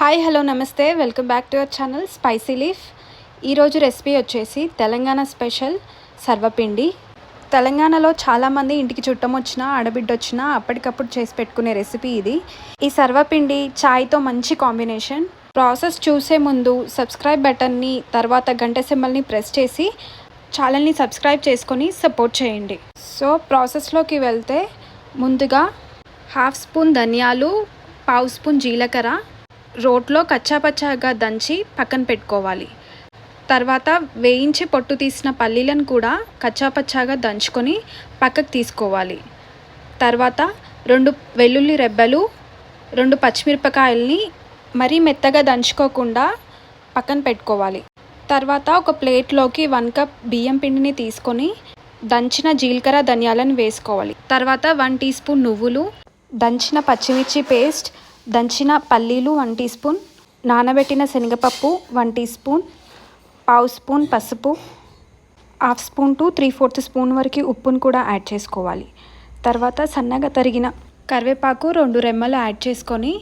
Hi hello నమస్తే welcome back to your channel spicy leaf. ఈరోజు recipe వచ్చేసి Telangana special సర్వపిండి. తెలంగాణలో చాలామంది ఇంటికి చుట్టం వచ్చినా ఆడబిడ్డ వచ్చినా అప్పటికప్పుడు చేసి పెట్టుకునే రెసిపీ ఇది. ఈ సర్వపిండి చాయ్తో మంచి కాంబినేషన్. ప్రాసెస్ చూసే ముందు సబ్స్క్రైబ్ బటన్ని తర్వాత గంట సింబల్ని ప్రెస్ చేసి ఛానల్ని సబ్స్క్రైబ్ చేసుకొని సపోర్ట్ చేయండి. సో ప్రాసెస్లోకి వెళ్తే ముందుగా 1/2 స్పూన్ ధనియాలు, 1/2 స్పూన్ జీలకర్ర రోట్లో కచ్చాపచ్చాగా దంచి పక్కన పెట్టుకోవాలి. తర్వాత వేయించి పొట్టు తీసిన పల్లీలను కూడా కచ్చాపచ్చాగా దంచుకొని పక్కకు తీసుకోవాలి. తర్వాత 2 వెల్లుల్లి రెబ్బలు, 2 పచ్చిమిరపకాయలని మరీ మెత్తగా దంచుకోకుండా పక్కన పెట్టుకోవాలి. తర్వాత ఒక ప్లేట్లోకి 1 కప్ బియ్యం పిండిని తీసుకొని దంచిన జీలకర్ర ధనియాలను వేసుకోవాలి. తర్వాత 1 టీ స్పూన్ నువ్వులు, దంచిన పచ్చిమిర్చి పేస్ట్, దంచిన పల్లీలు 1 టీ స్పూన్, నానబెట్టిన శనగపప్పు 1 టీ స్పూన్, 1/2 స్పూన్ పసుపు, 1/2 స్పూన్ టు 3/4 స్పూన్ వరకు ఉప్పును కూడా యాడ్ చేసుకోవాలి. తర్వాత సన్నగా తరిగిన కరివేపాకు 2 రెమ్మలు యాడ్ చేసుకొని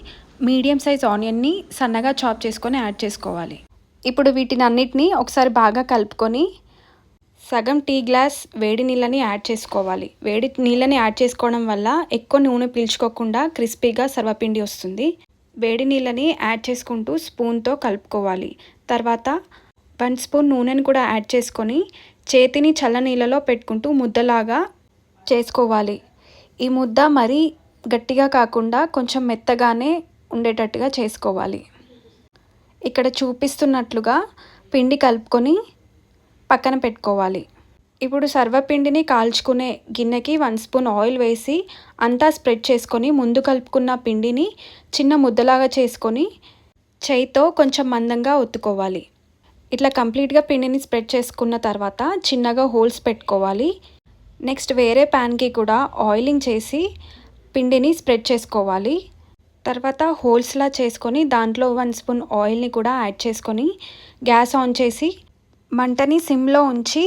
మీడియం సైజ్ ఆనియన్ని సన్నగా చాప్ చేసుకొని యాడ్ చేసుకోవాలి. ఇప్పుడు వీటిని అన్నిటినీ ఒకసారి బాగా కలుపుకొని సగం టీ గ్లాస్ వేడి నీళ్ళని యాడ్ చేసుకోవాలి. వేడి నీళ్ళని యాడ్ చేసుకోవడం వల్ల ఎక్కువ నూనె పీల్చుకోకుండా క్రిస్పీగా సర్వపిండి వస్తుంది. వేడి నీళ్ళని యాడ్ చేసుకుంటూ స్పూన్తో కలుపుకోవాలి. తర్వాత 1 స్పూన్ నూనెని కూడా యాడ్ చేసుకొని చేతిని చల్ల నీళ్ళలో పెట్టుకుంటూ ముద్దలాగా చేసుకోవాలి. ఈ ముద్ద మరీ గట్టిగా కాకుండా కొంచెం మెత్తగానే ఉండేటట్టుగా చేసుకోవాలి. ఇక్కడ చూపిస్తున్నట్లుగా పిండి కలుపుకొని పక్కన పెట్టుకోవాలి. ఇప్పుడు సర్వపిండిని కాల్చుకునే గిన్నెకి 1 స్పూన్ ఆయిల్ వేసి అంతా స్ప్రెడ్ చేసుకొని ముందు కలుపుకున్న పిండిని చిన్న ముద్దలాగా చేసుకొని చేయితో కొంచెం మందంగా ఒత్తుకోవాలి. ఇట్లా కంప్లీట్గా పిండిని స్ప్రెడ్ చేసుకున్న తర్వాత చిన్నగా హోల్స్ పెట్టుకోవాలి. నెక్స్ట్ వేరే ప్యాన్కి కూడా ఆయిలింగ్ చేసి పిండిని స్ప్రెడ్ చేసుకోవాలి. తర్వాత హోల్స్లా చేసుకొని దాంట్లో 1 స్పూన్ ఆయిల్ని కూడా యాడ్ చేసుకొని గ్యాస్ ఆన్ చేసి మంటని సిమ్లో ఉంచి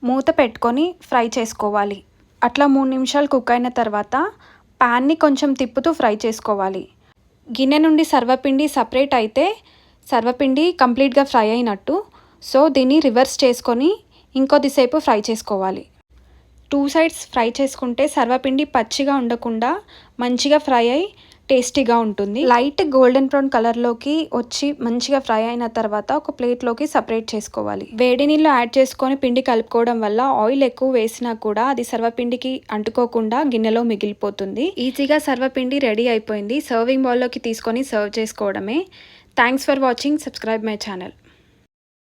మూత పెట్టుకొని ఫ్రై చేసుకోవాలి. అట్లా 3 నిమిషాలు కుక్ అయిన తర్వాత ప్యాన్ని కొంచెం తిప్పుతూ ఫ్రై చేసుకోవాలి. గిన్నె నుండి సర్వపిండి సపరేట్ అయితే సర్వపిండి కంప్లీట్గా ఫ్రై అయినట్టు. సో దీన్ని రివర్స్ చేసుకొని ఇంకొద్దిసేపు ఫ్రై చేసుకోవాలి. 2 సైడ్స్ ఫ్రై చేసుకుంటే సర్వపిండి పచ్చిగా ఉండకుండా మంచిగా ఫ్రై అయి టేస్టీగా ఉంటుంది. లైట్ గోల్డెన్ బ్రౌన్ కలర్లోకి వచ్చి మంచిగా ఫ్రై అయిన తర్వాత ఒక ప్లేట్లోకి సపరేట్ చేసుకోవాలి. వేడి నీళ్ళు యాడ్ చేసుకొని పిండి కలుపుకోవడం వల్ల ఆయిల్ ఎక్కువ వేసినా కూడా అది సర్వపిండికి అంటుకోకుండా గిన్నెలో మిగిలిపోతుంది. ఈజీగా సర్వపిండి రెడీ అయిపోయింది. సర్వింగ్ బౌల్లోకి తీసుకొని సర్వ్ చేసుకోవడమే. Thanks for watching. Subscribe my channel.